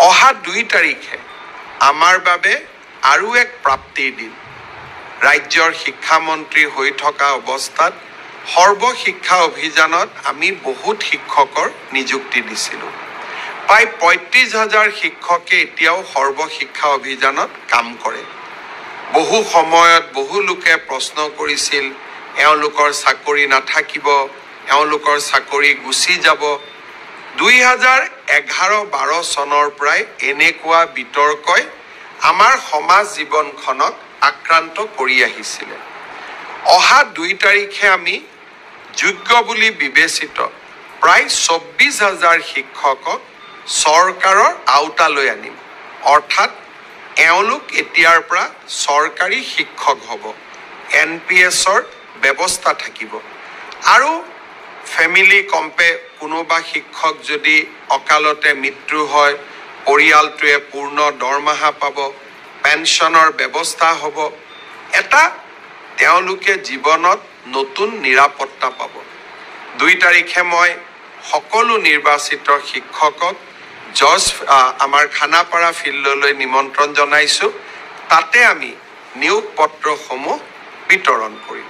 অহা 2 তাৰিখে আমাৰ বাবে আৰু এক প্ৰাপ্তিৰ দিন। ৰাজ্যৰ শিক্ষামন্ত্ৰী হৈ থকা অৱস্থাত সৰ্বশিক্ষা অভিযানত আমি বহুত শিক্ষকৰ নিযুক্তি দিছিলোঁ। প্ৰায় 35,000 শিক্ষকে এতিয়াও সৰ্বশিক্ষা অভিযানত কাম কৰে। বহু সময়ত বহু লোকে প্ৰশ্ন কৰিছিল, এওঁলোকৰ চাকৰি নাথাকিব, এওঁলোকৰ চাকৰি গুচি যাব। 2011-12 চনৰ পৰাই এনেকুৱা বিতৰ্কই আমাৰ সমাজ জীৱনখনক আক্ৰান্ত কৰি আহিছিলে। অহা 2 তাৰিখে আমি যোগ্য বুলি বিবেচিত প্ৰায় 24,000 শিক্ষকক চৰকাৰৰ আওতালৈ আনিম। অৰ্থাৎ এওঁলোক এতিয়াৰ পৰা চৰকাৰী শিক্ষক হ'ব। NPSৰ ব্যৱস্থা থাকিব। আৰু ফেমিলি কম্পে কোনোবা শিক্ষক যদি অকালতে মৃত্যু হয়, পৰিয়ালটোৱে পূৰ্ণ দৰমহা পাব, পেঞ্চনৰ ব্যৱস্থা হ'ব। এটা তেওঁলোকে জীৱনত নতুন নিৰাপত্তা পাব। 2 তাৰিখে মই সকলো নিৰ্বাচিত শিক্ষকক আমাৰ খানাপাৰা ফিল্ডলৈ নিমন্ত্ৰণ জনাইছোঁ। তাতে আমি নিয়োগ পত্ৰসমূহ বিতৰণ কৰিম।